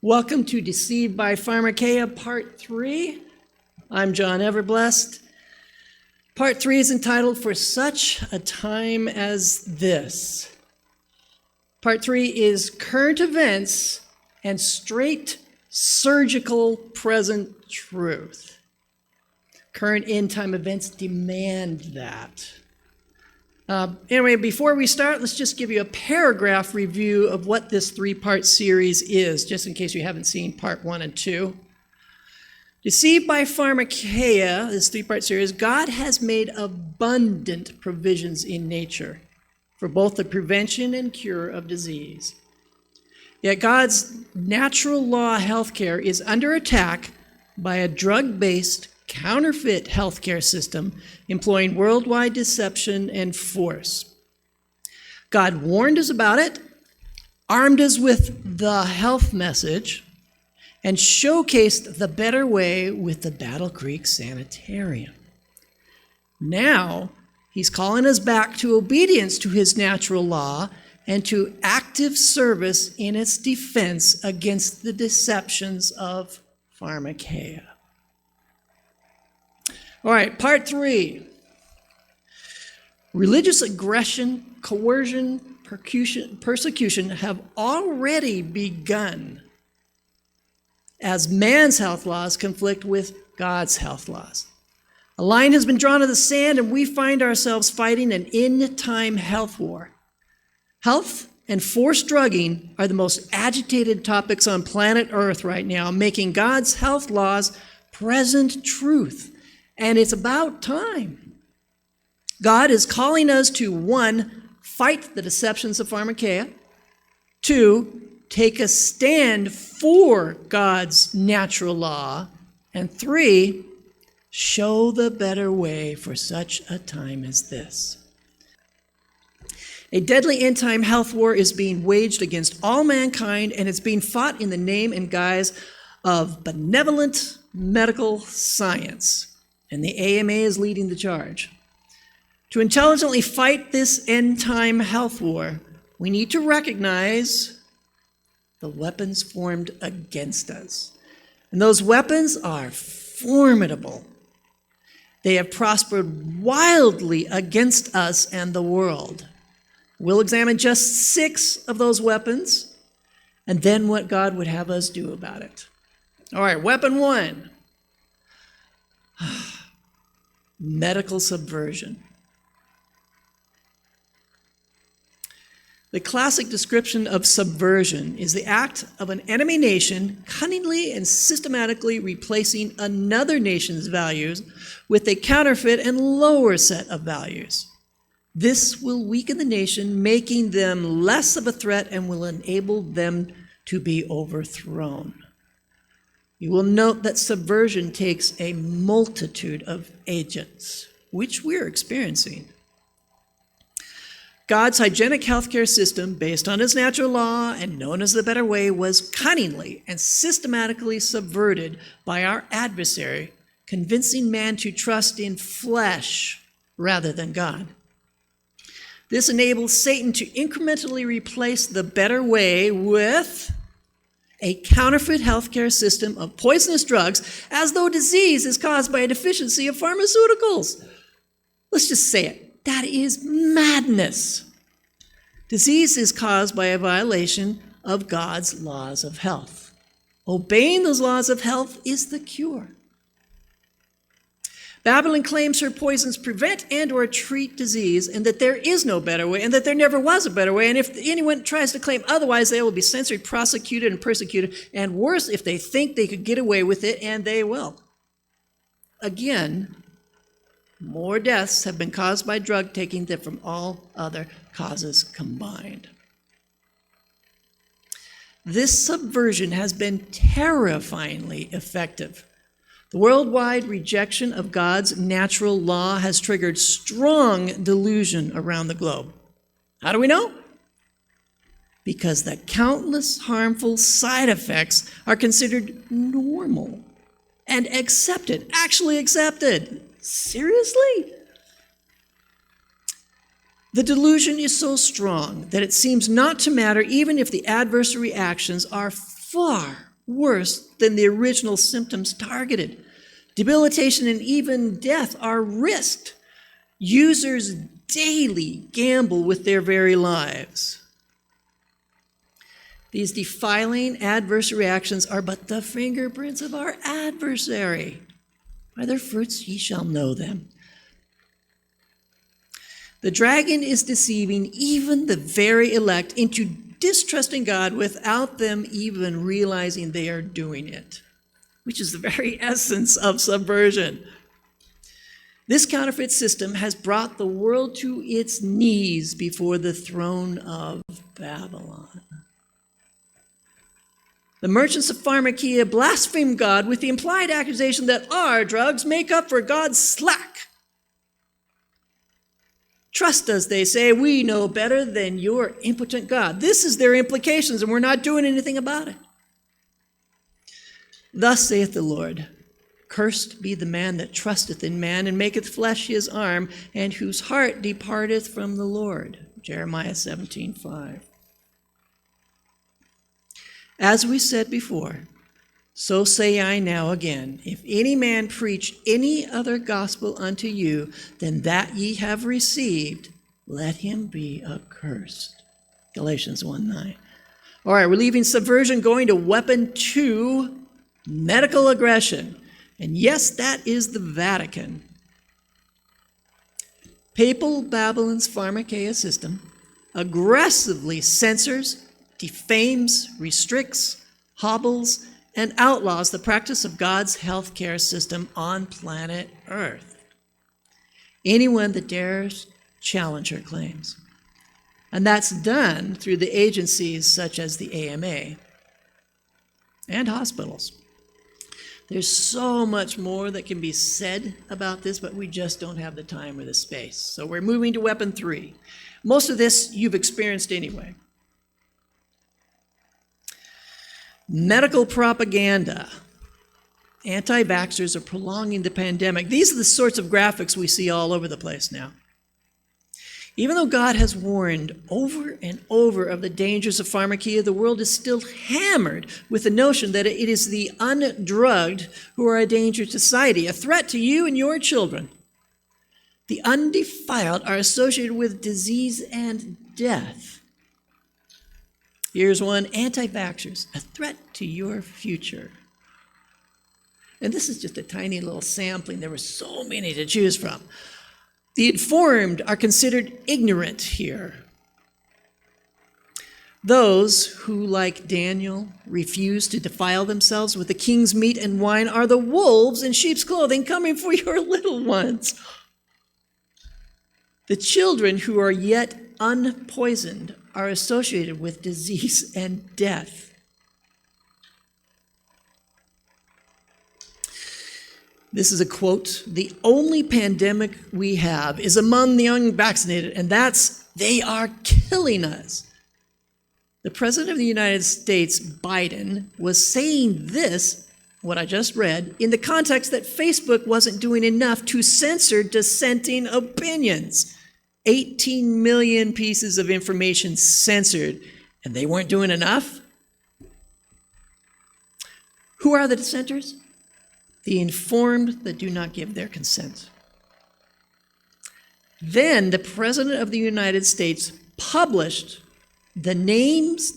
Welcome to Deceived by Pharmakeia, Part 3. I'm John Everblest. Part 3 is entitled For Such a Time as This. Part 3 is Current Events and Straight Surgical Present Truth. Current end-time events demand that. Anyway, before we start, let's just give you a paragraph review of what this three-part series is, just in case you haven't seen part 1 and 2. Deceived by Pharmakeia, this three-part series, God has made abundant provisions in nature for both the prevention and cure of disease. Yet God's natural law healthcare is under attack by a drug-based counterfeit healthcare system employing worldwide deception and force. God warned us about it, armed us with the health message, and showcased the better way with the Battle Creek Sanitarium. Now, he's calling us back to obedience to his natural law and to active service in its defense against the deceptions of Pharmakeia. All right, part 3. Religious aggression, coercion, persecution have already begun as man's health laws conflict with God's health laws. A line has been drawn in the sand, and we find ourselves fighting an end-time health war. Health and forced drugging are the most agitated topics on planet Earth right now, making God's health laws present truth. And it's about time. God is calling us to 1, fight the deceptions of Pharmakeia. 2, take a stand for God's natural law. And 3, show the better way for such a time as this. A deadly end-time health war is being waged against all mankind, and it's being fought in the name and guise of benevolent medical science. And the AMA is leading the charge. To intelligently fight this end-time health war, we need to recognize the weapons formed against us. And those weapons are formidable. They have prospered wildly against us and the world. We'll examine just 6 of those weapons, and then what God would have us do about it. All right, weapon 1. Medical subversion. The classic description of subversion is the act of an enemy nation cunningly and systematically replacing another nation's values with a counterfeit and lower set of values. This will weaken the nation, making them less of a threat, and will enable them to be overthrown. You will note that subversion takes a multitude of agents, which we're experiencing. God's hygienic healthcare system, based on his natural law and known as the better way, was cunningly and systematically subverted by our adversary, convincing man to trust in flesh rather than God. This enables Satan to incrementally replace the better way with a counterfeit healthcare system of poisonous drugs, as though disease is caused by a deficiency of pharmaceuticals. Let's just say it. That is madness. Disease is caused by a violation of God's laws of health. Obeying those laws of health is the cure. Babylon claims her poisons prevent and or treat disease, and that there is no better way, and that there never was a better way. And if anyone tries to claim otherwise, they will be censored, prosecuted, and persecuted. And worse, if they think they could get away with it, and they will. Again, more deaths have been caused by drug taking than from all other causes combined. This subversion has been terrifyingly effective. The worldwide rejection of God's natural law has triggered strong delusion around the globe. How do we know? Because the countless harmful side effects are considered normal and accepted, actually accepted. Seriously? The delusion is so strong that it seems not to matter even if the adverse reactions are far worse than the original symptoms targeted. Debilitation and even death are risked. Users daily gamble with their very lives. These defiling adverse reactions are but the fingerprints of our adversary. By their fruits ye shall know them. The dragon is deceiving even the very elect into distrusting God without them even realizing they are doing it, which is the very essence of subversion. This counterfeit system has brought the world to its knees before the throne of Babylon. The merchants of Pharmakeia blaspheme God with the implied accusation that our drugs make up for God's slack. Trust us, they say, we know better than your impotent God. This is their implications, and we're not doing anything about it. Thus saith the Lord, cursed be the man that trusteth in man, and maketh flesh his arm, and whose heart departeth from the Lord. Jeremiah 17:5. As we said before, so say I now again, if any man preach any other gospel unto you than that ye have received, let him be accursed. Galatians 1:9. All right, we're leaving subversion, going to weapon 2, medical aggression. And yes, that is the Vatican. Papal Babylon's Pharmakeia system aggressively censors, defames, restricts, hobbles, and outlaws the practice of God's healthcare system on planet Earth. Anyone that dares challenge her claims. And that's done through the agencies such as the AMA and hospitals. There's so much more that can be said about this, but we just don't have the time or the space. So we're moving to weapon 3. Most of this you've experienced anyway. Medical propaganda. Anti-vaxxers are prolonging the pandemic. These are the sorts of graphics we see all over the place now. Even though God has warned over and over of the dangers of pharmakeia, the world is still hammered with the notion that it is the undrugged who are a danger to society, a threat to you and your children. The undefiled are associated with disease and death. Here's one, anti-vaxxers, a threat to your future. And this is just a tiny little sampling. There were so many to choose from. The informed are considered ignorant here. Those who, like Daniel, refuse to defile themselves with the king's meat and wine are the wolves in sheep's clothing coming for your little ones. The children who are yet unpoisoned are associated with disease and death. This is a quote, the only pandemic we have is among the unvaccinated, and that's, they are killing us. The President of the United States, Biden, was saying this, what I just read, in the context that Facebook wasn't doing enough to censor dissenting opinions. 18 million pieces of information censored, and they weren't doing enough? Who are the dissenters? The informed that do not give their consent. Then the President of the United States published the names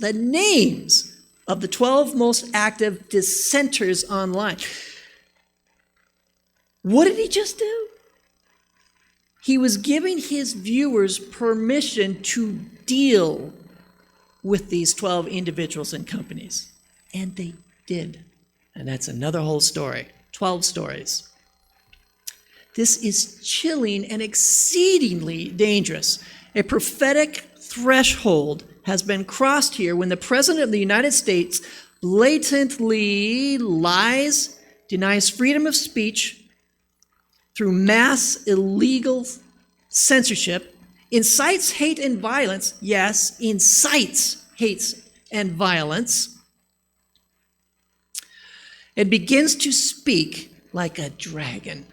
of the 12 most active dissenters online. What did he just do? He was giving his viewers permission to deal with these 12 individuals and companies. And they did. And that's another whole story. 12 stories. This is chilling and exceedingly dangerous. A prophetic threshold has been crossed here when the President of the United States blatantly lies, denies freedom of speech through mass illegal censorship, incites hate and violence, yes, incites hate and violence, and begins to speak like a dragon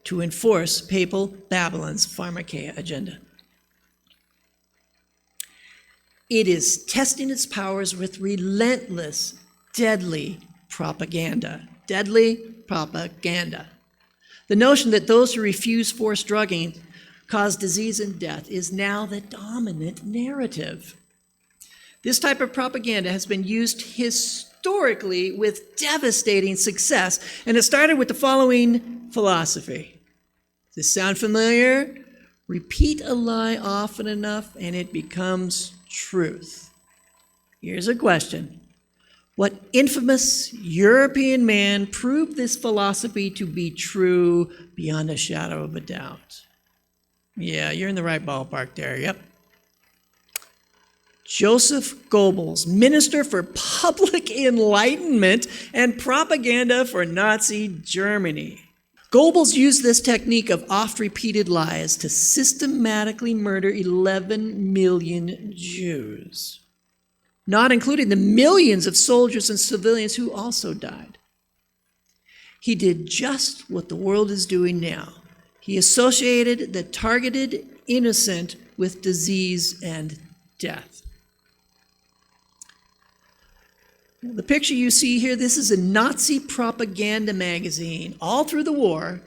to enforce Papal Babylon's Pharmakeia agenda. It is testing its powers with relentless, deadly propaganda. Deadly propaganda. The notion that those who refuse forced drugging cause disease and death is now the dominant narrative. This type of propaganda has been used historically with devastating success, and it started with the following philosophy. Does this sound familiar? Repeat a lie often enough, and it becomes truth. Here's a question. What infamous European man proved this philosophy to be true beyond a shadow of a doubt? Yeah, you're in the right ballpark there, yep. Joseph Goebbels, Minister for Public Enlightenment and Propaganda for Nazi Germany. Goebbels used this technique of oft-repeated lies to systematically murder 11 million Jews, not including the millions of soldiers and civilians who also died. He did just what the world is doing now. He associated the targeted innocent with disease and death. The picture you see here, this is a Nazi propaganda magazine all through the war.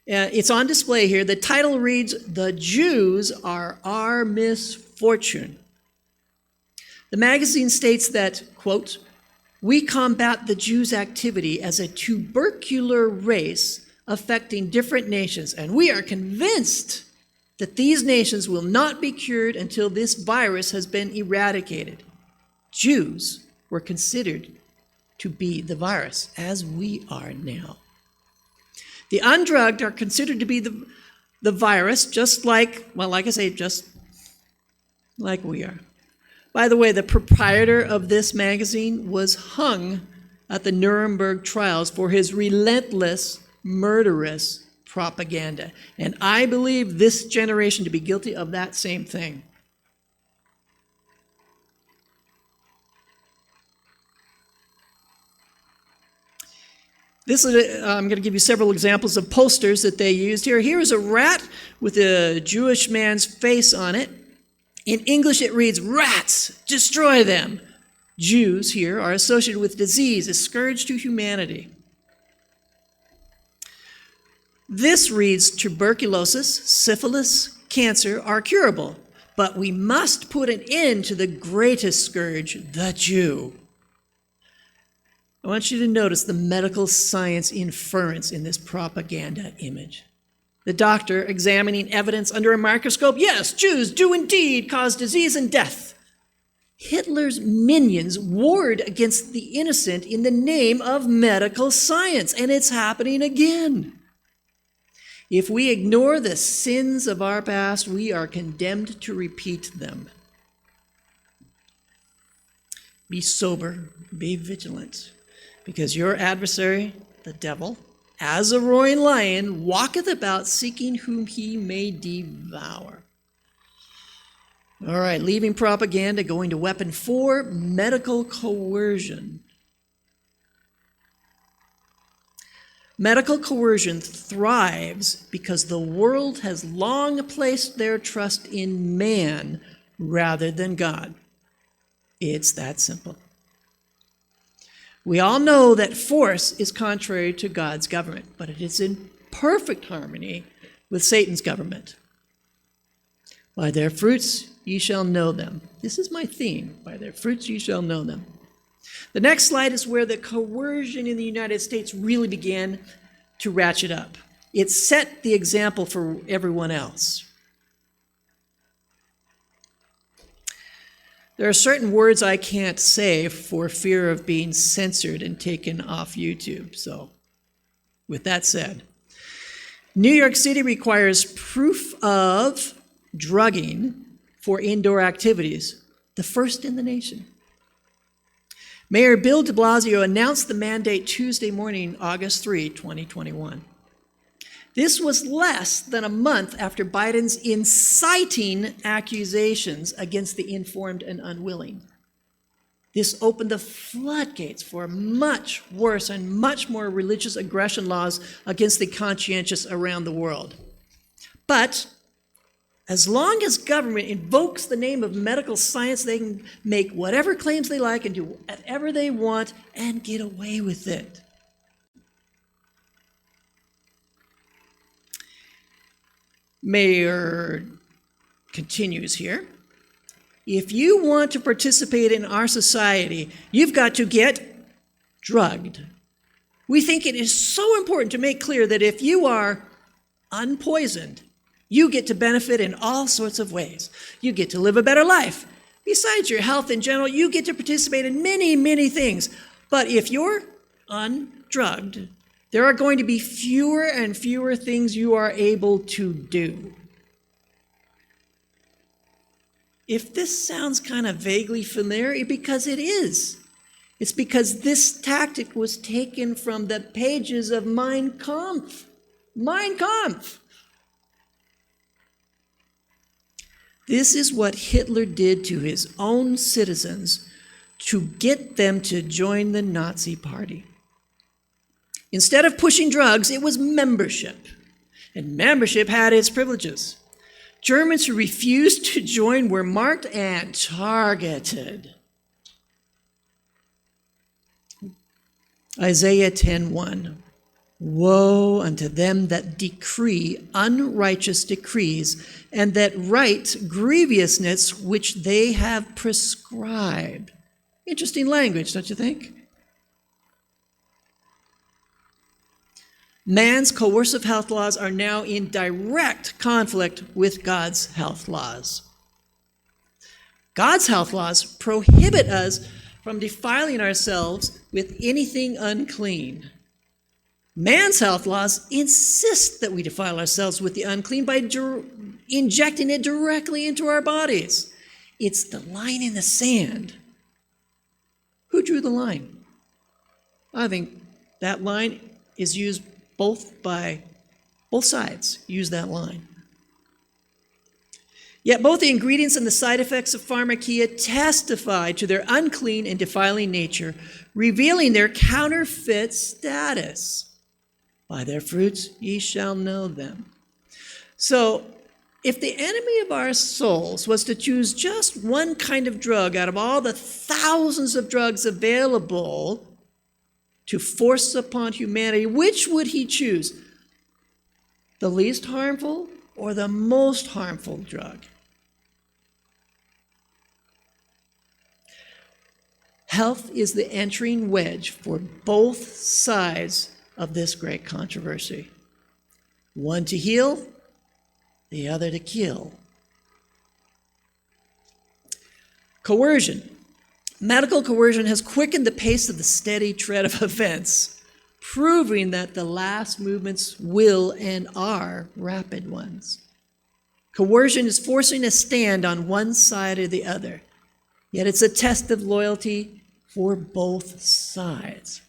It's on display here. The title reads, "The Jews are our misfortune." The magazine states that, quote, "We combat the Jews' activity as a tubercular race affecting different nations, and we are convinced that these nations will not be cured until this virus has been eradicated." Jews were considered to be the virus, as we are now. The undrugged are considered to be the virus, just like we are. By the way, the proprietor of this magazine was hung at the Nuremberg trials for his relentless, murderous propaganda. And I believe this generation to be guilty of that same thing. I'm going to give you several examples of posters that they used here. Here is a rat with a Jewish man's face on it. In English, it reads, "Rats, destroy them." Jews here are associated with disease, a scourge to humanity. This reads, "Tuberculosis, syphilis, cancer are curable, but we must put an end to the greatest scourge, the Jew." I want you to notice the medical science inference in this propaganda image. The doctor examining evidence under a microscope. Yes, Jews do indeed cause disease and death. Hitler's minions warred against the innocent in the name of medical science, and it's happening again. If we ignore the sins of our past, we are condemned to repeat them. Be sober, be vigilant, because your adversary, the devil, as a roaring lion, walketh about seeking whom he may devour. All right, leaving propaganda, going to weapon 4, medical coercion. Medical coercion thrives because the world has long placed their trust in man rather than God. It's that simple. We all know that force is contrary to God's government, but it is in perfect harmony with Satan's government. By their fruits ye shall know them. This is my theme. By their fruits ye shall know them. The next slide is where the coercion in the United States really began to ratchet up. It set the example for everyone else. There are certain words I can't say for fear of being censored and taken off YouTube. So, with that said, New York City requires proof of drugging for indoor activities, the first in the nation. Mayor Bill de Blasio announced the mandate Tuesday morning, August 3, 2021. This was less than a month after Biden's inciting accusations against the informed and unwilling. This opened the floodgates for much worse and much more religious aggression laws against the conscientious around the world. But As long as government invokes the name of medical science, they can make whatever claims they like and do whatever they want and get away with it. Mayer continues here. If you want to participate in our society, you've got to get drugged. We think it is so important to make clear that if you are unpoisoned, you get to benefit in all sorts of ways. You get to live a better life. Besides your health in general, you get to participate in many, many things. But if you're undrugged, there are going to be fewer and fewer things you are able to do. If this sounds kind of vaguely familiar, because it is. It's because this tactic was taken from the pages of Mein Kampf. Mein Kampf! This is what Hitler did to his own citizens to get them to join the Nazi Party. Instead of pushing drugs, it was membership. And membership had its privileges. Germans who refused to join were marked and targeted. Isaiah 10:1. Woe unto them that decree unrighteous decrees, and that write grievousness which they have prescribed. Interesting language, don't you think? Man's coercive health laws are now in direct conflict with God's health laws. God's health laws prohibit us from defiling ourselves with anything unclean. Man's health laws insist that we defile ourselves with the unclean by injecting it directly into our bodies. It's the line in the sand. Who drew the line? I think that line is used both sides use that line. Yet both the ingredients and the side effects of Pharmakeia testify to their unclean and defiling nature, revealing their counterfeit status. By their fruits ye shall know them. So, if the enemy of our souls was to choose just one kind of drug out of all the thousands of drugs available to force upon humanity, which would he choose? The least harmful or the most harmful drug? Health is the entering wedge for both sides of this great controversy. One to heal, the other to kill. Coercion. Medical coercion has quickened the pace of the steady tread of events, proving that the last movements will and are rapid ones. Coercion is forcing a stand on one side or the other, yet it's a test of loyalty for both sides.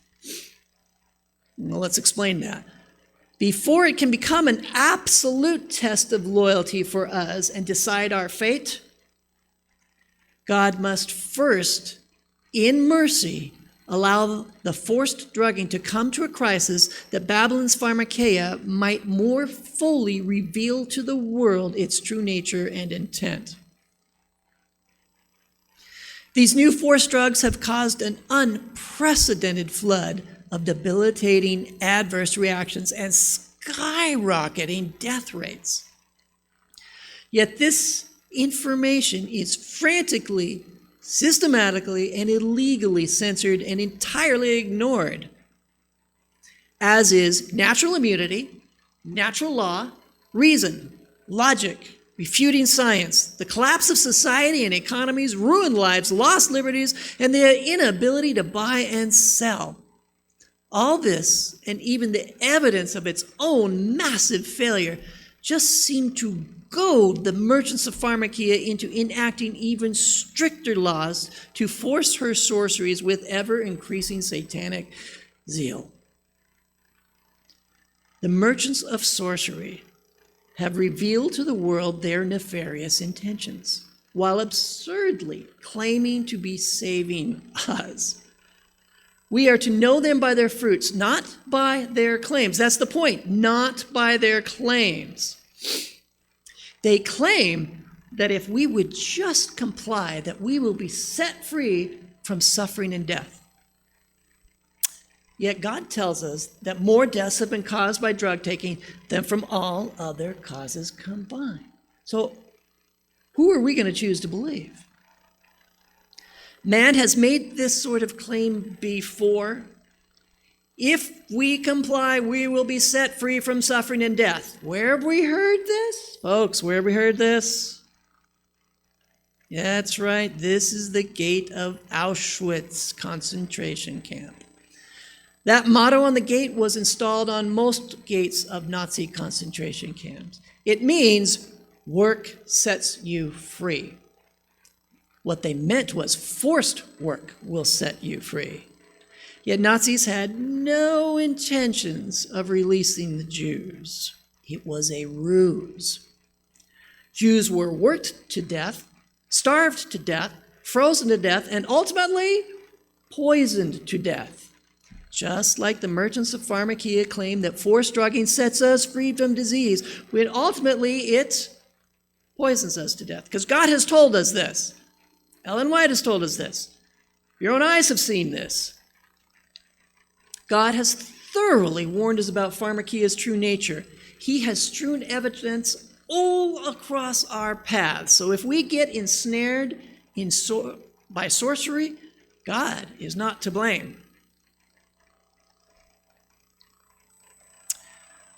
Well, let's explain that. Before it can become an absolute test of loyalty for us and decide our fate, God must first, in mercy, allow the forced drugging to come to a crisis that Babylon's Pharmakeia might more fully reveal to the world its true nature and intent. These new forced drugs have caused an unprecedented flood of debilitating adverse reactions and skyrocketing death rates. Yet this information is frantically, systematically, and illegally censored and entirely ignored, as is natural immunity, natural law, reason, logic, refuting science, the collapse of society and economies, ruined lives, lost liberties, and the inability to buy and sell. All this, and even the evidence of its own massive failure, just seem to goad the merchants of Pharmakeia into enacting even stricter laws to force her sorceries with ever-increasing satanic zeal. The merchants of sorcery have revealed to the world their nefarious intentions, while absurdly claiming to be saving us. We are to know them by their fruits, not by their claims. That's the point, not by their claims. They claim that if we would just comply, that we will be set free from suffering and death. Yet God tells us that more deaths have been caused by drug taking than from all other causes combined. So who are we going to choose to believe? Man has made this sort of claim before. If we comply, we will be set free from suffering and death. Where have we heard this? Folks, where have we heard this? Yeah, that's right. This is the gate of Auschwitz concentration camp. That motto on the gate was installed on most gates of Nazi concentration camps. It means work sets you free. What they meant was forced work will set you free. Yet Nazis had no intentions of releasing the Jews. It was a ruse. Jews were worked to death, starved to death, frozen to death, and ultimately poisoned to death. Just like the merchants of Pharmakeia claim that forced drugging sets us free from disease, when ultimately it poisons us to death. Because God has told us this. Ellen White has told us this. Your own eyes have seen this. God has thoroughly warned us about Pharmakeia's true nature. He has strewn evidence all across our paths. So if we get ensnared by sorcery, God is not to blame.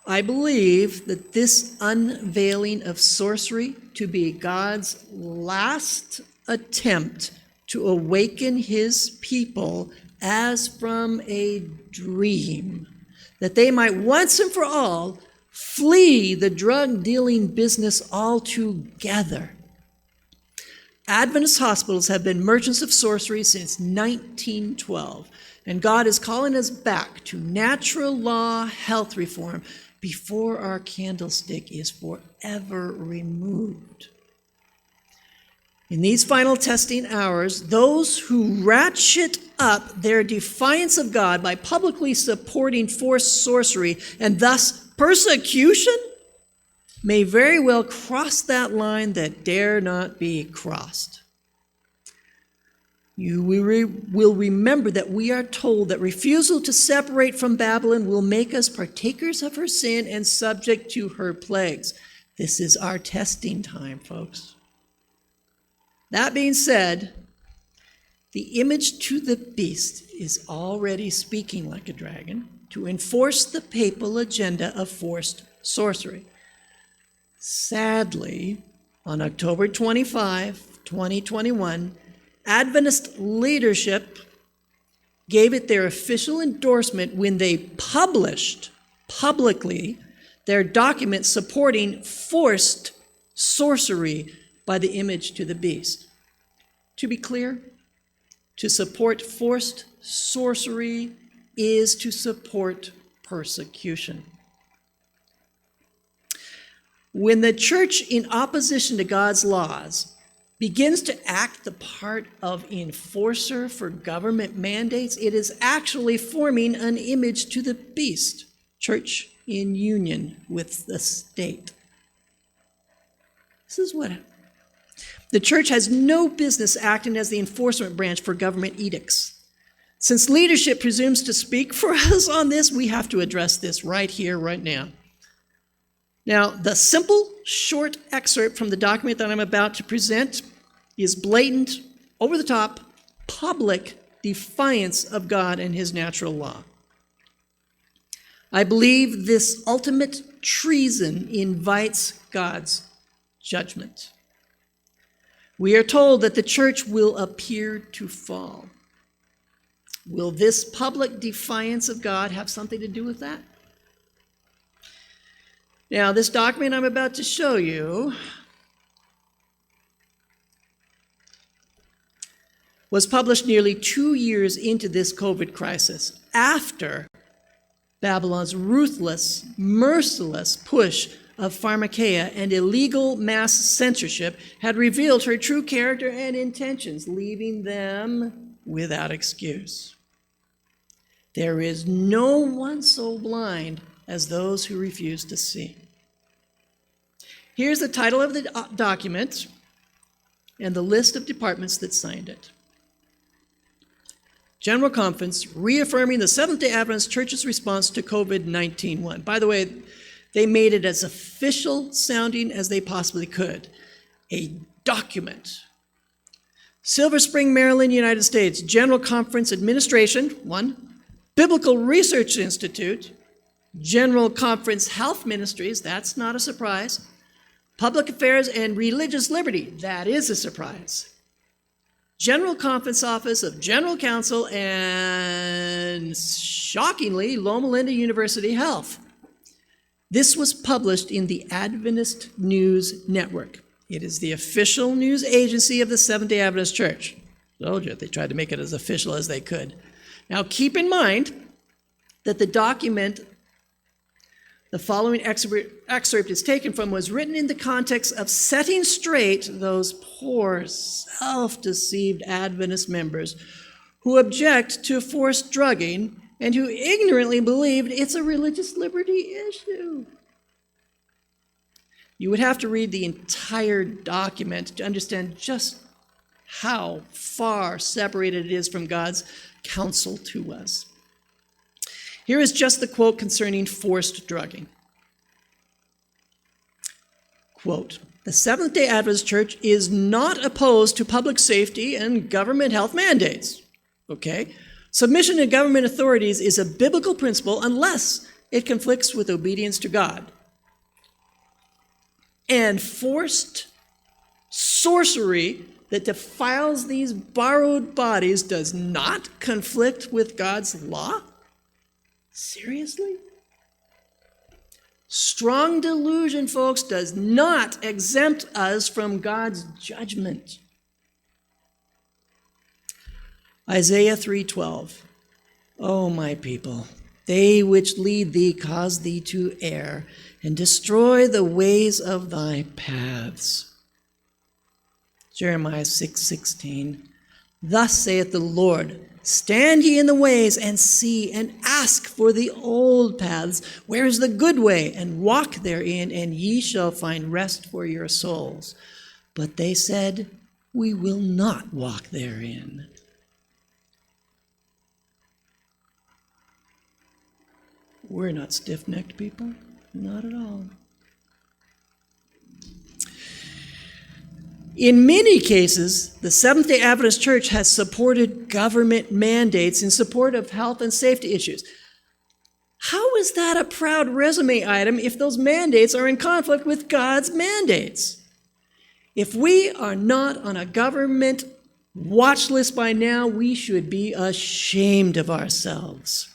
I believe that this unveiling of sorcery to be God's last attempt to awaken his people as from a dream, that they might once and for all flee the drug-dealing business altogether. Adventist hospitals have been merchants of sorcery since 1912, and God is calling us back to natural law health reform before our candlestick is forever removed. In these final testing hours, those who ratchet up their defiance of God by publicly supporting forced sorcery and thus persecution may very well cross that line that dare not be crossed. You will remember that we are told that refusal to separate from Babylon will make us partakers of her sin and subject to her plagues. This is our testing time, folks. That being said, the image to the beast is already speaking like a dragon to enforce the papal agenda of forced sorcery. Sadly, on October 25, 2021, Adventist leadership gave it their official endorsement when they published publicly their document supporting forced sorcery by the image to the beast. To be clear, to support forced sorcery is to support persecution. When the church, in opposition to God's laws, begins to act the part of enforcer for government mandates, it is actually forming an image to the beast, church in union with the state. This is what the church has no business acting as the enforcement branch for government edicts. Since leadership presumes to speak for us on this, we have to address this right here, right now. Now, the simple, short excerpt from the document that I'm about to present is blatant, over-the-top, public defiance of God and his natural law. I believe this ultimate treason invites God's judgment. We are told that the church will appear to fall. Will this public defiance of God have something to do with that? Now, this document I'm about to show you was published nearly 2 years into this COVID crisis, after Babylon's ruthless, merciless push of Pharmakeia and illegal mass censorship had revealed her true character and intentions, leaving them without excuse. There is no one so blind as those who refuse to see. Here's the title of the document and the list of departments that signed it. General Conference reaffirming the Seventh-day Adventist Church's response to COVID-19 1. By the way, they made it as official sounding as they possibly could. A document. Silver Spring, Maryland, United States, General Conference Administration, 1. Biblical Research Institute, General Conference Health Ministries, that's not a surprise. Public Affairs and Religious Liberty, that is a surprise. General Conference Office of General Counsel and, shockingly, Loma Linda University Health. This was published in the Adventist News Network. It is the official news agency of the Seventh-day Adventist Church. Told you, they tried to make it as official as they could. Now keep in mind that the document the following excerpt is taken from was written in the context of setting straight those poor, self-deceived Adventist members who object to forced drugging and who ignorantly believed it's a religious liberty issue. You would have to read the entire document to understand just how far separated it is from God's counsel to us. Here is just the quote concerning forced drugging. Quote, "The Seventh-day Adventist Church is not opposed to public safety and government health mandates." Okay? Submission to government authorities is a biblical principle unless it conflicts with obedience to God. And forced sorcery that defiles these borrowed bodies does not conflict with God's law? Seriously? Strong delusion, folks, does not exempt us from God's judgment. Isaiah 3:12. "O my people, they which lead thee cause thee to err, and destroy the ways of thy paths." Jeremiah 6:16. "Thus saith the Lord, stand ye in the ways, and see, and ask for the old paths, where is the good way, and walk therein, and ye shall find rest for your souls. But they said, we will not walk therein." We're not stiff-necked people, not at all. In many cases, the Seventh-day Adventist Church has supported government mandates in support of health and safety issues. How is that a proud resume item if those mandates are in conflict with God's mandates? If we are not on a government watch list by now, we should be ashamed of ourselves.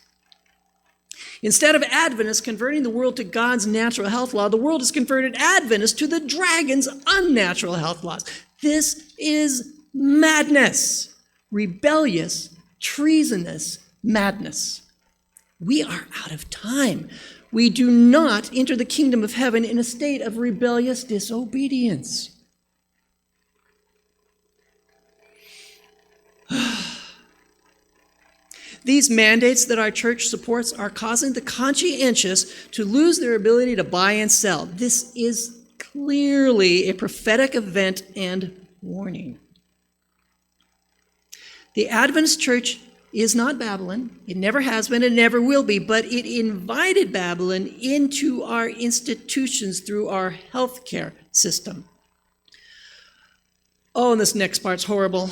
Instead of Adventists converting the world to God's natural health law, the world has converted Adventists to the dragon's unnatural health laws. This is madness, rebellious, treasonous madness. We are out of time. We do not enter the kingdom of heaven in a state of rebellious disobedience. These mandates that our church supports are causing the conscientious to lose their ability to buy and sell. This is clearly a prophetic event and warning. The Adventist Church is not Babylon. It never has been and never will be, but it invited Babylon into our institutions through our healthcare system. Oh, and this next part's horrible.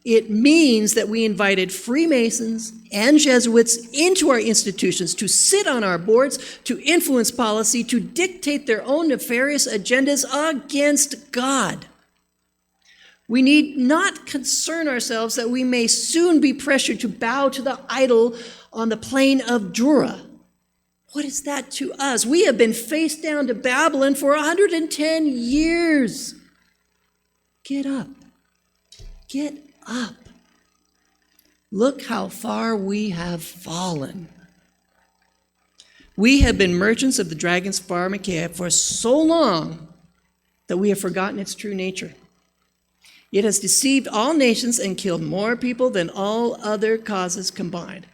It means that we invited Freemasons and Jesuits into our institutions to sit on our boards, to influence policy, to dictate their own nefarious agendas against God. We need not concern ourselves that we may soon be pressured to bow to the idol on the plain of Dura. What is that to us? We have been face down to Babylon for 110 years. Get up. Get up. Look how far we have fallen. We have been merchants of the dragon's Pharmakeia for so long that we have forgotten its true nature. It has deceived all nations and killed more people than all other causes combined.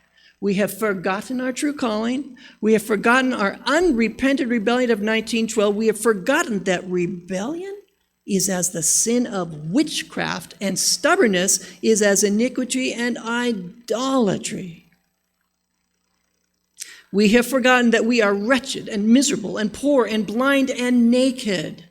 We have forgotten our true calling. We have forgotten our unrepented rebellion of 1912. We have forgotten that rebellion is as the sin of witchcraft, and stubbornness is as iniquity and idolatry. We have forgotten that we are wretched and miserable and poor and blind and naked.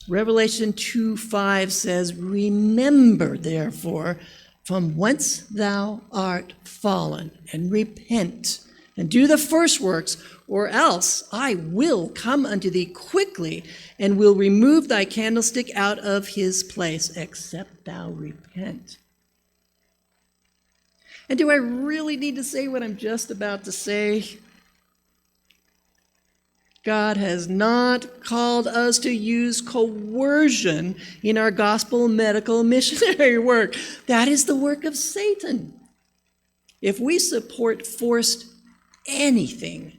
Revelation 2:5 says, "Remember, therefore, from whence thou art fallen, and repent, and do the first works, or else I will come unto thee quickly, and will remove thy candlestick out of his place, except thou repent." And do I really need to say what I'm just about to say? God has not called us to use coercion in our gospel, medical, missionary work. That is the work of Satan. If we support forced anything,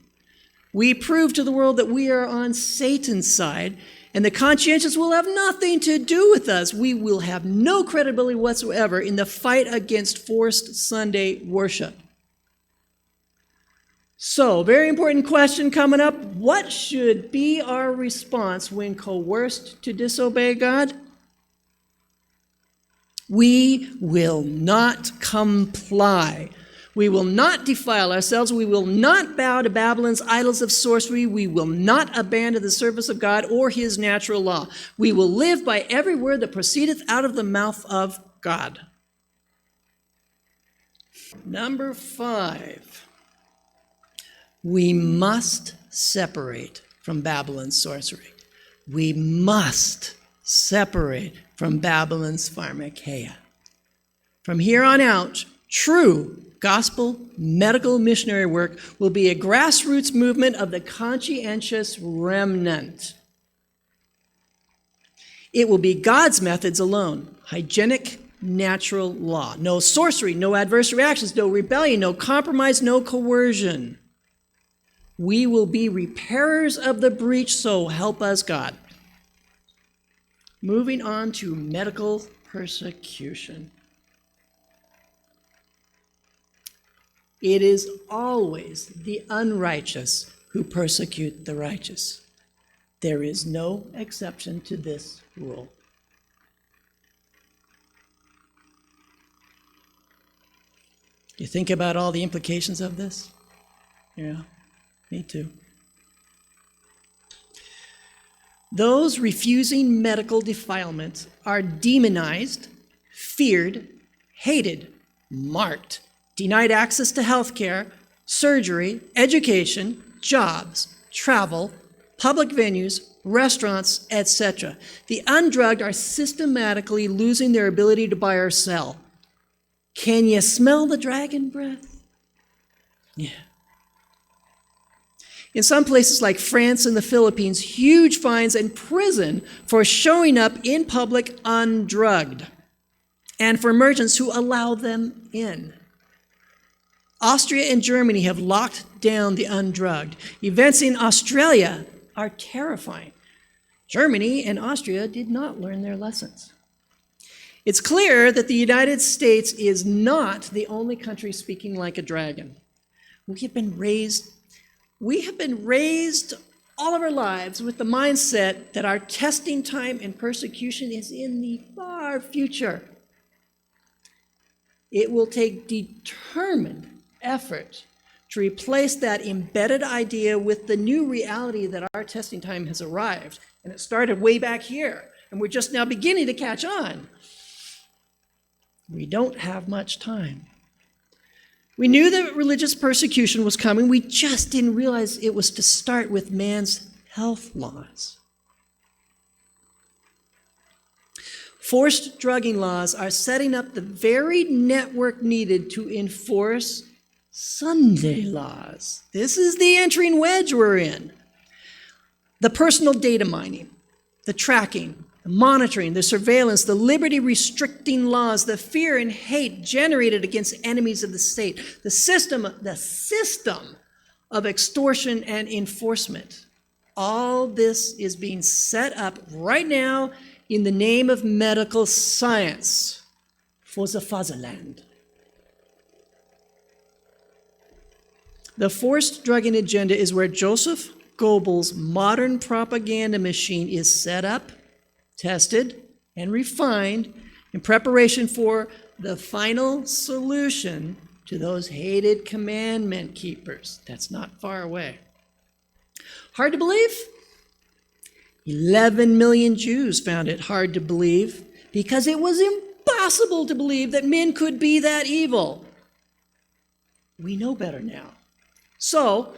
we prove to the world that we are on Satan's side, and the conscientious will have nothing to do with us. We will have no credibility whatsoever in the fight against forced Sunday worship. So, very important question coming up. What should be our response when coerced to disobey God? We will not comply. We will not defile ourselves. We will not bow to Babylon's idols of sorcery. We will not abandon the service of God or his natural law. We will live by every word that proceedeth out of the mouth of God. Number 5. We must separate from Babylon's sorcery. We must separate from Babylon's Pharmakeia. From here on out, true gospel medical missionary work will be a grassroots movement of the conscientious remnant. It will be God's methods alone, hygienic, natural law. No sorcery, no adverse reactions, no rebellion, no compromise, no coercion. We will be repairers of the breach, so help us God. Moving on to medical persecution. It is always the unrighteous who persecute the righteous. There is no exception to this rule. You think about all the implications of this? Yeah. Me too. Those refusing medical defilement are demonized, feared, hated, marked, denied access to health care, surgery, education, jobs, travel, public venues, restaurants, etc. The undrugged are systematically losing their ability to buy or sell. Can you smell the dragon breath? Yeah. In some places like France and the Philippines, huge fines and prison for showing up in public undrugged, and for merchants who allow them in. Austria and Germany have locked down the undrugged. Events in Australia are terrifying. Germany and Austria did not learn their lessons. It's clear that the United States is not the only country speaking like a dragon. We have been raised all of our lives with the mindset that our testing time and persecution is in the far future. It will take determined effort to replace that embedded idea with the new reality that our testing time has arrived. And it started way back here, and we're just now beginning to catch on. We don't have much time. We knew that religious persecution was coming. We just didn't realize it was to start with man's health laws. Forced drugging laws are setting up the very network needed to enforce Sunday laws. This is the entering wedge we're in. The personal data mining, the tracking, the monitoring, the surveillance, the liberty-restricting laws, the fear and hate generated against enemies of the state, the system of extortion and enforcement. All this is being set up right now in the name of medical science for the fatherland. The forced drugging agenda is where Joseph Goebbels' modern propaganda machine is set up, tested, and refined in preparation for the final solution to those hated commandment keepers. That's not far away. Hard to believe? 11 million Jews found it hard to believe because it was impossible to believe that men could be that evil. We know better now. So,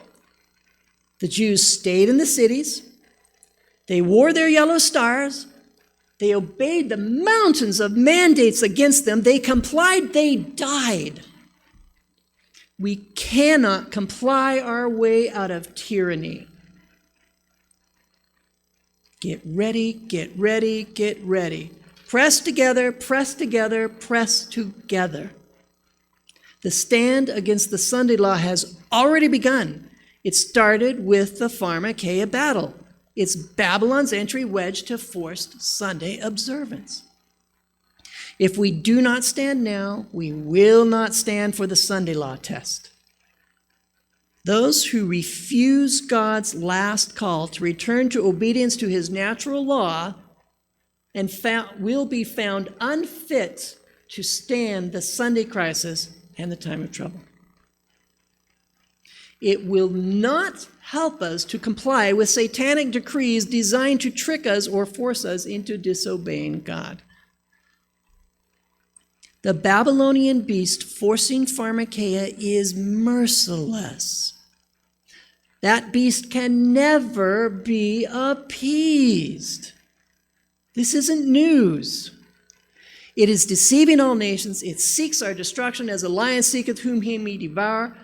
the Jews stayed in the cities. They wore their yellow stars. They obeyed the mountains of mandates against them. They complied. They died. We cannot comply our way out of tyranny. Get ready, get ready, get ready. Press together, press together, press together. The stand against the Sunday law has already begun. It started with the Pharmakeia battle. It's Babylon's entry wedge to forced Sunday observance. If we do not stand now, we will not stand for the Sunday law test. Those who refuse God's last call to return to obedience to his natural law and will be found unfit to stand the Sunday crisis and the time of trouble. It will not help us to comply with satanic decrees designed to trick us or force us into disobeying God. The Babylonian beast forcing Pharmakeia is merciless. That beast can never be appeased. This isn't news. It is deceiving all nations. It seeks our destruction as a lion seeketh whom he may devour.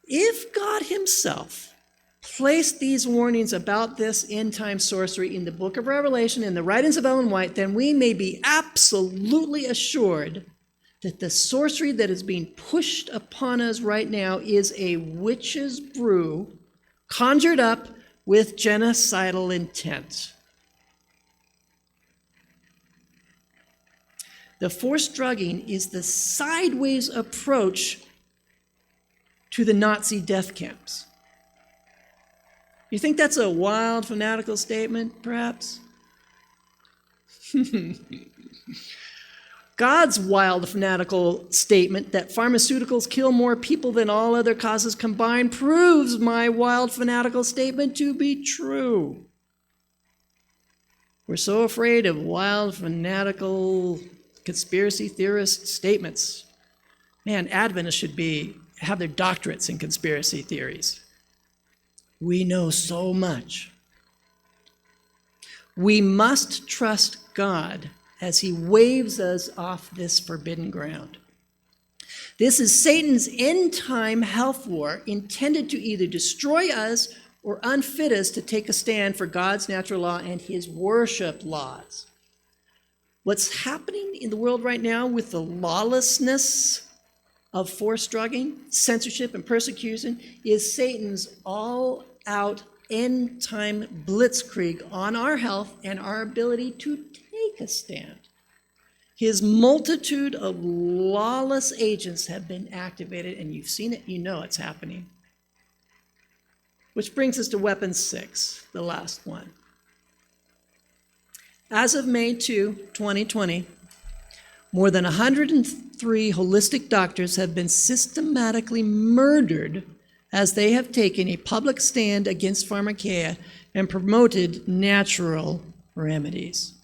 If God himself placed these warnings about this end-time sorcery in the book of Revelation, in the writings of Ellen White, then we may be absolutely assured that the sorcery that is being pushed upon us right now is a witch's brew conjured up with genocidal intent. The forced drugging is the sideways approach to the Nazi death camps. You think that's a wild, fanatical statement, perhaps? God's wild, fanatical statement that pharmaceuticals kill more people than all other causes combined proves my wild, fanatical statement to be true. We're so afraid of wild, fanatical, conspiracy theorist statements. Man, Adventists should have their doctorates in conspiracy theories. We know so much. We must trust God as he waves us off this forbidden ground. This is Satan's end-time health war intended to either destroy us or unfit us to take a stand for God's natural law and his worship laws. What's happening in the world right now with the lawlessness of forced drugging, censorship, and persecution is Satan's all-out end-time blitzkrieg on our health and our ability to take a stand. His multitude of lawless agents have been activated, and you've seen it, you know it's happening. Which brings us to weapon 6, the last one. As of May 2, 2020, more than 103 holistic doctors have been systematically murdered as they have taken a public stand against Pharmakeia and promoted natural remedies.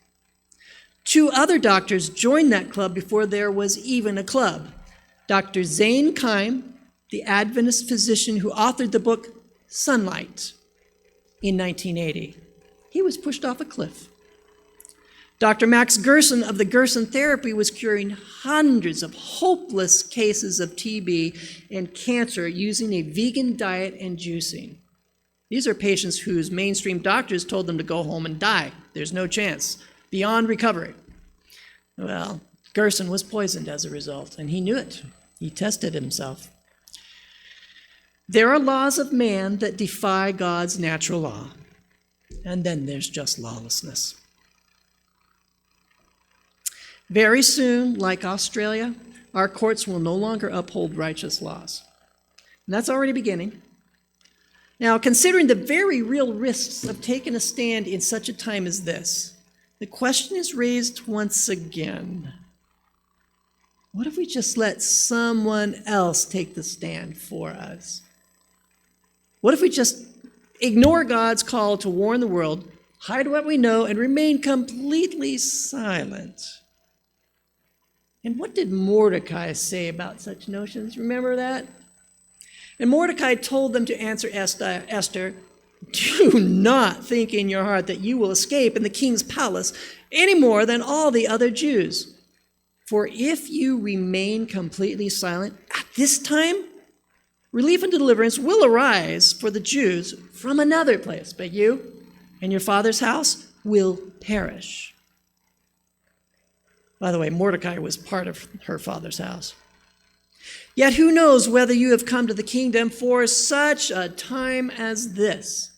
2 other doctors joined that club before there was even a club. Dr. Zane Keim, the Adventist physician who authored the book Sunlight in 1980. He was pushed off a cliff. Dr. Max Gerson of the Gerson Therapy was curing hundreds of hopeless cases of TB and cancer using a vegan diet and juicing. These are patients whose mainstream doctors told them to go home and die. There's no chance, beyond recovery. Well, Gerson was poisoned as a result, and he knew it. He tested himself. There are laws of man that defy God's natural law, and then there's just lawlessness. Very soon, like Australia, our courts will no longer uphold righteous laws. And that's already beginning. Now, considering the very real risks of taking a stand in such a time as this, the question is raised once again. What if we just let someone else take the stand for us? What if we just ignore God's call to warn the world, hide what we know, and remain completely silent? And what did Mordecai say about such notions? Remember that? And Mordecai told them to answer Esther, do not think in your heart that you will escape in the king's palace any more than all the other Jews. For if you remain completely silent at this time, relief and deliverance will arise for the Jews from another place, but you and your father's house will perish. By the way, Mordecai was part of her father's house. Yet who knows whether you have come to the kingdom for such a time as this?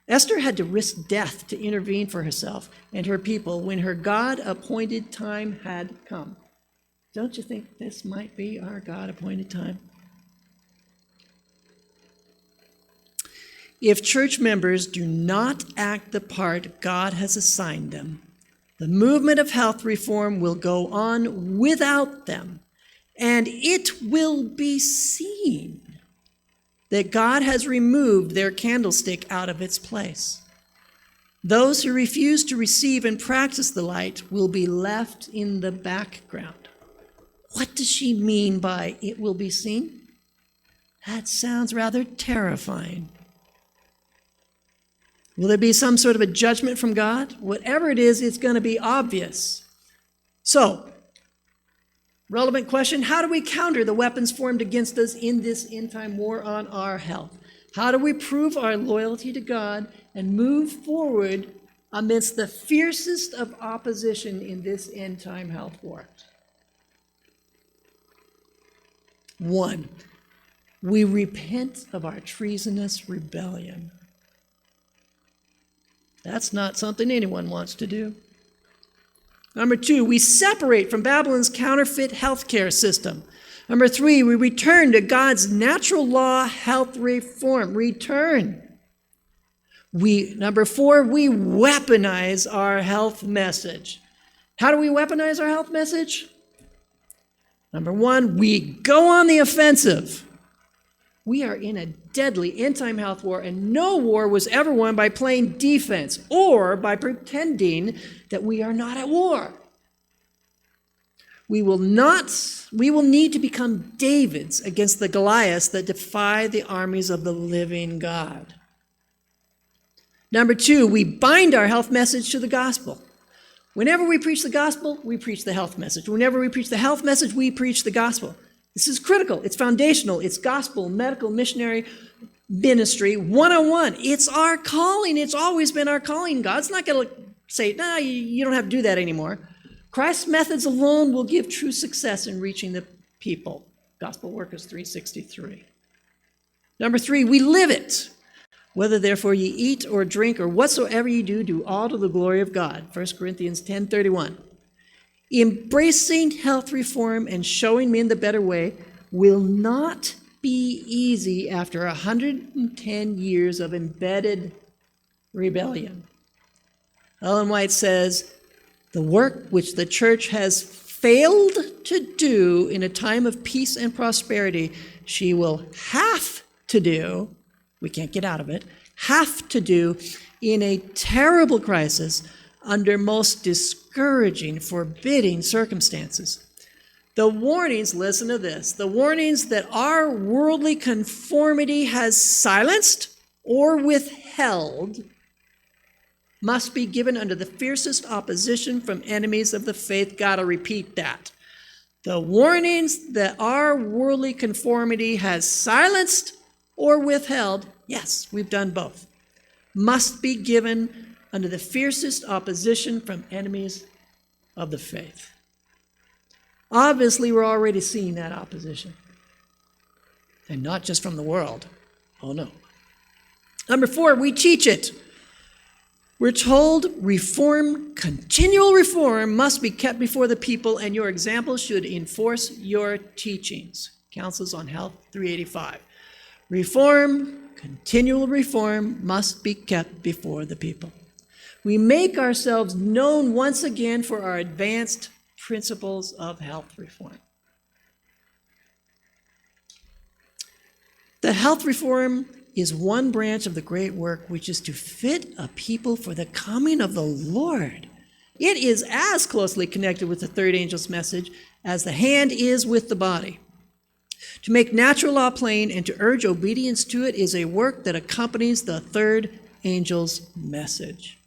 Esther had to risk death to intervene for herself and her people when her God-appointed time had come. Don't you think this might be our God-appointed time? If church members do not act the part God has assigned them, the movement of health reform will go on without them, and it will be seen that God has removed their candlestick out of its place. Those who refuse to receive and practice the light will be left in the background. What does she mean by it will be seen? That sounds rather terrifying. Will there be some sort of a judgment from God? Whatever it is, it's going to be obvious. So, relevant question, how do we counter the weapons formed against us in this end-time war on our health? How do we prove our loyalty to God and move forward amidst the fiercest of opposition in this end-time health war? 1, we repent of our treasonous rebellion. That's not something anyone wants to do. Number 2, we separate from Babylon's counterfeit healthcare system. Number 3, we return to God's natural law health reform. Number 4, we weaponize our health message. How do we weaponize our health message? Number 1, we go on the offensive. We are in a deadly end-time health war, and no war was ever won by playing defense or by pretending that we are not at war. We will need to become Davids against the Goliaths that defy the armies of the living God. Number 2, we bind our health message to the gospel. Whenever we preach the gospel, we preach the health message. Whenever we preach the health message, we preach the gospel. This is critical. It's foundational. It's gospel, medical, missionary ministry 101. It's our calling. It's always been our calling. God's not going to say, no, you don't have to do that anymore. Christ's methods alone will give true success in reaching the people. Gospel Workers 3:63. Number 3, we live it. Whether therefore ye eat or drink or whatsoever ye do, do all to the glory of God. 1 Corinthians 10:31. Embracing health reform and showing men the better way will not be easy after 110 years of embedded rebellion. Ellen White says, the work which the church has failed to do in a time of peace and prosperity, she will have to do, we can't get out of it, have to do in a terrible crisis under most discouraging, forbidding circumstances. The warnings, listen to this, the warnings that our worldly conformity has silenced or withheld must be given under the fiercest opposition from enemies of the faith. Gotta repeat that. The warnings that our worldly conformity has silenced or withheld, yes, we've done both, must be given under the fiercest opposition from enemies of the faith. Obviously, we're already seeing that opposition. And not just from the world. Oh, no. Number 4, we teach it. We're told continual reform must be kept before the people, and your example should enforce your teachings. Councils on Health 385. Reform, continual reform, must be kept before the people. We make ourselves known once again for our advanced principles of health reform. The health reform is one branch of the great work which is to fit a people for the coming of the Lord. It is as closely connected with the third angel's message as the hand is with the body. To make natural law plain and to urge obedience to it is a work that accompanies the third angel's message.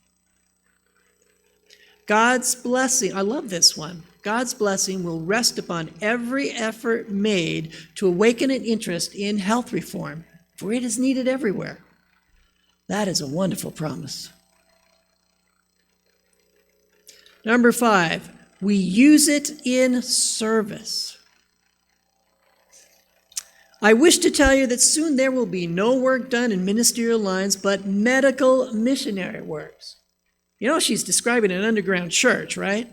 God's blessing, I love this one. God's blessing will rest upon every effort made to awaken an interest in health reform, for it is needed everywhere. That is a wonderful promise. Number 5, we use it in service. I wish to tell you that soon there will be no work done in ministerial lines but medical missionary works. You know, she's describing an underground church, right?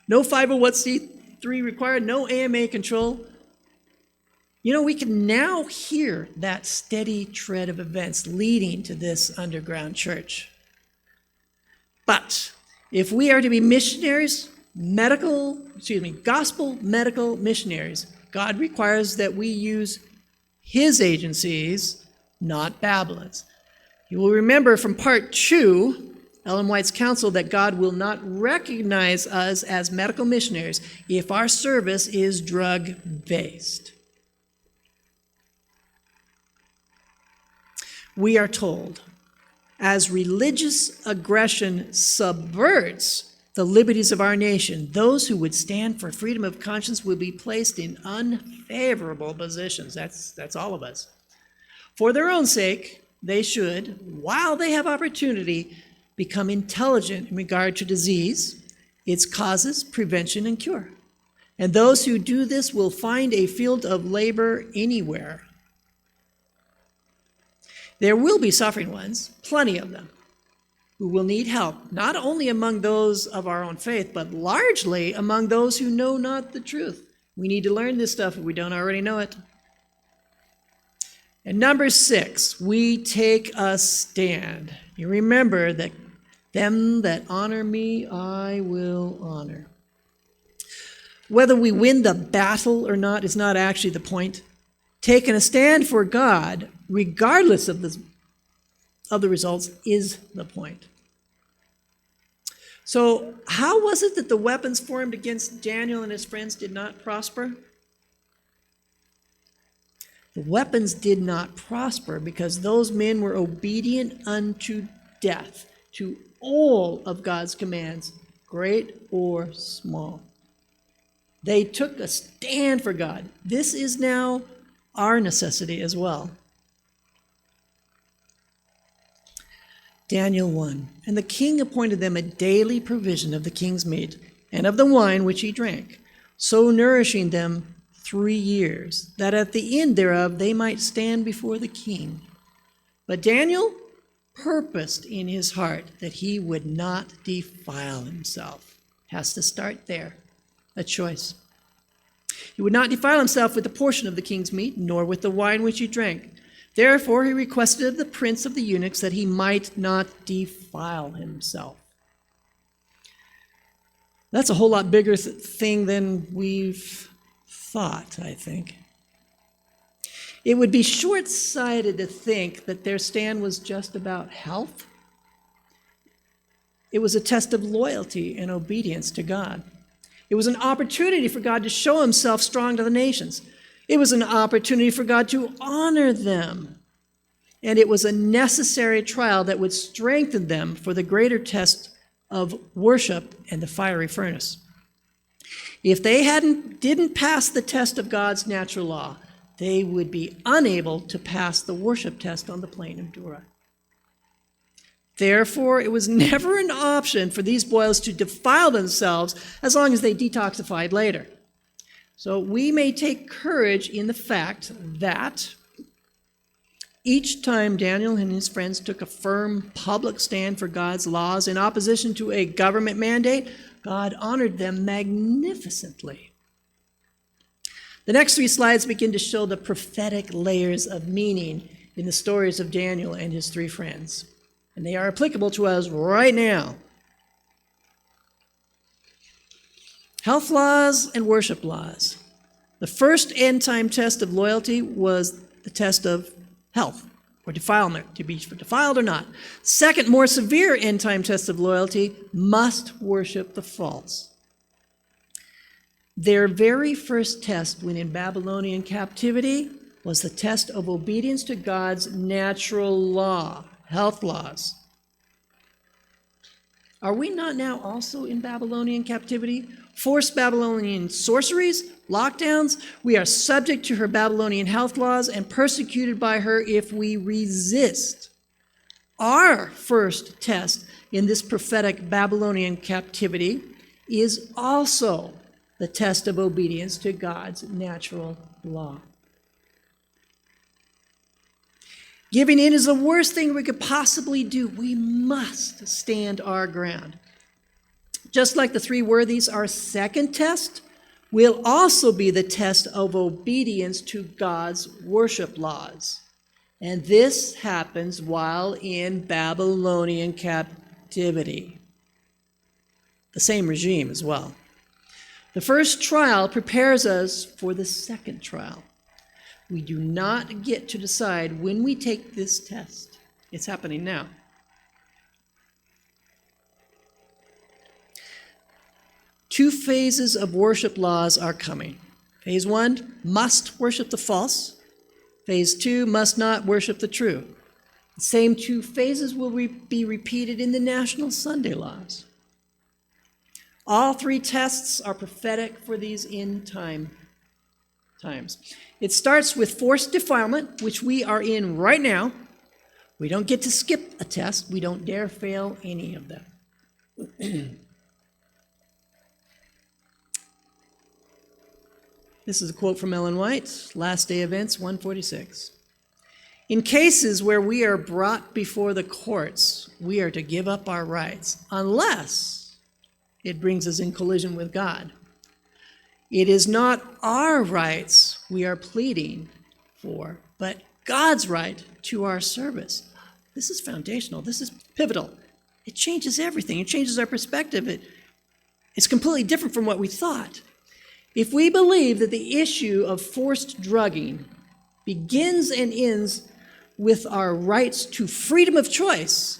No 501c3 required, no AMA control. You know, we can now hear that steady tread of events leading to this underground church. But if we are to be missionaries, gospel medical missionaries, God requires that we use his agencies, not Babylon's. You will remember from part 2, Ellen White's counsel, that God will not recognize us as medical missionaries if our service is drug-based. We are told, as religious aggression subverts the liberties of our nation, those who would stand for freedom of conscience will be placed in unfavorable positions. That's all of us. For their own sake, they should, while they have opportunity, become intelligent in regard to disease, its causes, prevention, and cure. And those who do this will find a field of labor anywhere. There will be suffering ones, plenty of them, who will need help, not only among those of our own faith, but largely among those who know not the truth. We need to learn this stuff if we don't already know it. And number 6, we take a stand. You remember that them that honor me, I will honor. Whether we win the battle or not is not actually the point. Taking a stand for God, regardless of the results, is the point. So how was it that the weapons formed against Daniel and his friends did not prosper? The weapons did not prosper because those men were obedient unto death, to all of God's commands, great or small. They took a stand for God. This is now our necessity as well. Daniel 1, and the king appointed them a daily provision of the king's meat and of the wine which he drank, so nourishing them 3 years, that at the end thereof they might stand before the king. But Daniel purposed in his heart that he would not defile himself. Has to start there. A choice. He would not defile himself with the portion of the king's meat, nor with the wine which he drank. Therefore he requested of the prince of the eunuchs that he might not defile himself. That's a whole lot bigger thing than we've thought, I think. It would be short-sighted to think that their stand was just about health. It was a test of loyalty and obedience to God. It was an opportunity for God to show himself strong to the nations. It was an opportunity for God to honor them. And it was a necessary trial that would strengthen them for the greater test of worship and the fiery furnace. If they didn't pass the test of God's natural law, they would be unable to pass the worship test on the plain of Dura. Therefore, it was never an option for these boys to defile themselves as long as they detoxified later. So we may take courage in the fact that each time Daniel and his friends took a firm public stand for God's laws in opposition to a government mandate, God honored them magnificently. The next 3 slides begin to show the prophetic layers of meaning in the stories of Daniel and his 3 friends. And they are applicable to us right now. Health laws and worship laws. The first end-time test of loyalty was the test of health or defilement, to be defiled or not. Second, more severe end-time test of loyalty, must worship the false. Their very first test when in Babylonian captivity was the test of obedience to God's natural law, health laws. Are we not now also in Babylonian captivity? Forced Babylonian sorceries, lockdowns. We are subject to her Babylonian health laws and persecuted by her if we resist. Our first test in this prophetic Babylonian captivity is also the test of obedience to God's natural law. Giving in is the worst thing we could possibly do. We must stand our ground. Just like the 3 worthies, our second test will also be the test of obedience to God's worship laws. And this happens while in Babylonian captivity. The same regime as well. The first trial prepares us for the second trial. We do not get to decide when we take this test. It's happening now. Two phases of worship laws are coming. Phase 1, must worship the false. Phase 2, must not worship the true. The same 2 phases will be repeated in the national Sunday laws. All 3 tests are prophetic for these end-time times. It starts with forced defilement, which we are in right now. We don't get to skip a test. We don't dare fail any of them. This is a quote from Ellen White, Last Day Events 146. In cases where we are brought before the courts, we are to give up our rights, unless it brings us in collision with God. It is not our rights we are pleading for, but God's right to our service. This is foundational. This is pivotal. It changes everything. It changes our perspective. It's completely different from what we thought. If we believe that the issue of forced drugging begins and ends with our rights to freedom of choice,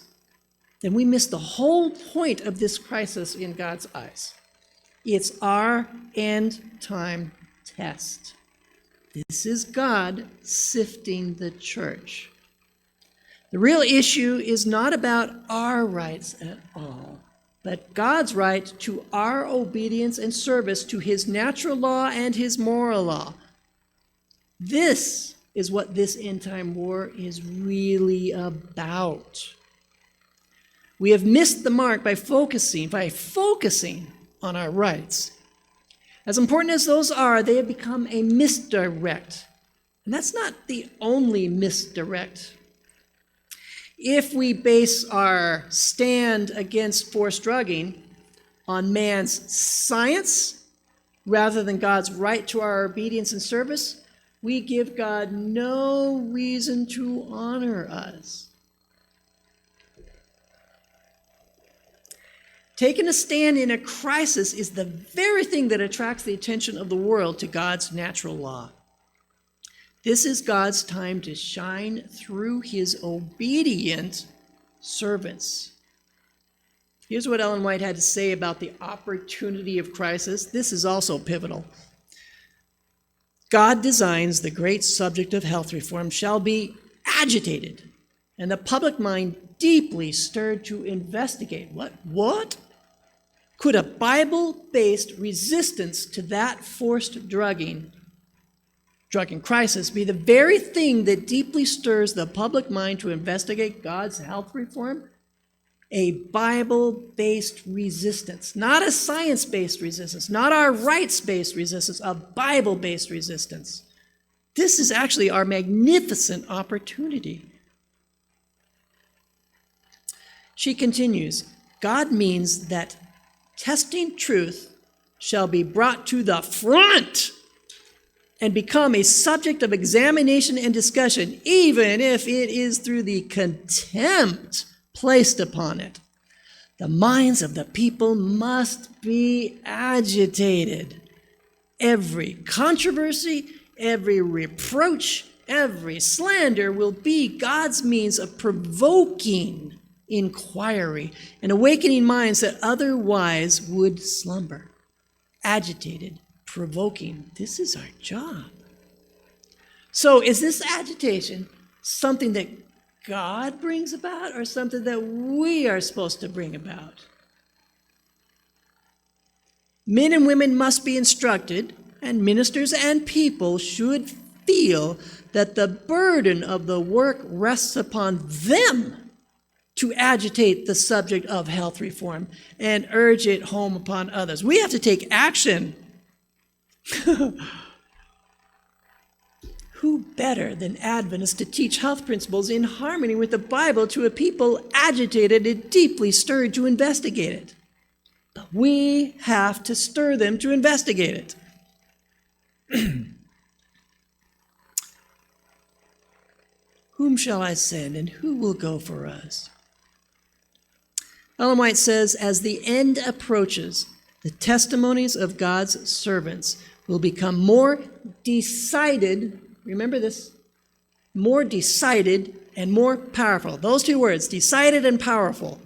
then we miss the whole point of this crisis in God's eyes. It's our end-time test. This is God sifting the church. The real issue is not about our rights at all, but God's right to our obedience and service to his natural law and his moral law. This is what this end-time war is really about. We have missed the mark by focusing on our rights. As important as those are, they have become a misdirect. And that's not the only misdirect. If we base our stand against forced drugging on man's science rather than God's right to our obedience and service, we give God no reason to honor us. Taking a stand in a crisis is the very thing that attracts the attention of the world to God's natural law. This is God's time to shine through his obedient servants. Here's what Ellen White had to say about the opportunity of crisis. This is also pivotal. God designs the great subject of health reform shall be agitated, and the public mind deeply stirred to investigate. What? Could a Bible-based resistance to that forced drugging crisis be the very thing that deeply stirs the public mind to investigate God's health reform? A Bible-based resistance, not a science-based resistance, not our rights-based resistance, a Bible-based resistance. This is actually our magnificent opportunity. She continues, God means that testing truth shall be brought to the front and become a subject of examination and discussion, even if it is through the contempt placed upon it. The minds of the people must be agitated. Every controversy, every reproach, every slander will be God's means of provoking inquiry and awakening minds that otherwise would slumber. Agitated, provoking. This is our job. So is this agitation something that God brings about or something that we are supposed to bring about? Men and women must be instructed, and ministers and people should feel that the burden of the work rests upon them to agitate the subject of health reform and urge it home upon others. We have to take action. Who better than Adventists to teach health principles in harmony with the Bible to a people agitated and deeply stirred to investigate it? But we have to stir them to investigate it. Whom shall I send, and who will go for us? Ellen White says, as the end approaches, the testimonies of God's servants will become more decided, remember this, more decided and more powerful. Those two words, decided and powerful.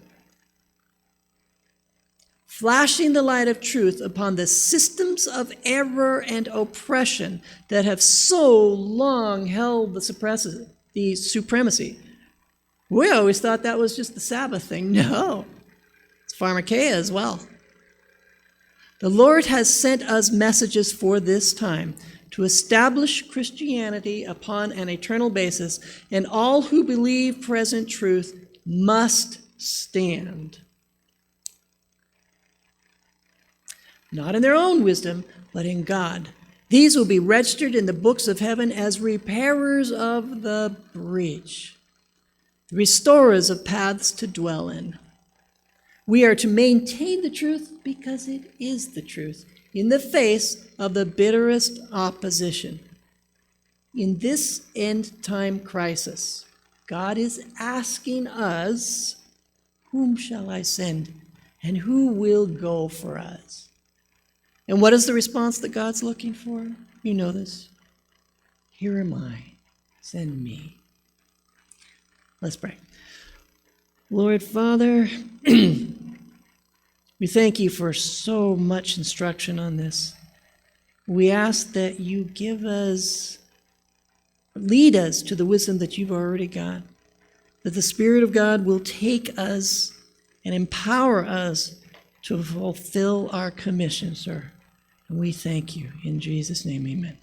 Flashing the light of truth upon the systems of error and oppression that have so long held the supremacy. We always thought that was just the Sabbath thing. No, it's Pharmakeia as well. The Lord has sent us messages for this time to establish Christianity upon an eternal basis, and all who believe present truth must stand. Not in their own wisdom, but in God. These will be registered in the books of heaven as repairers of the breach, the restorers of paths to dwell in. We are to maintain the truth because it is the truth, in the face of the bitterest opposition. In this end-time crisis, God is asking us, whom shall I send, and who will go for us? And what is the response that God's looking for? You know this. Here am I. Send me. Let's pray. Lord Father, we thank you for so much instruction on this. We ask that you lead us to the wisdom that you've already got, that the Spirit of God will take us and empower us to fulfill our commission, sir. And we thank you. In Jesus' name, amen.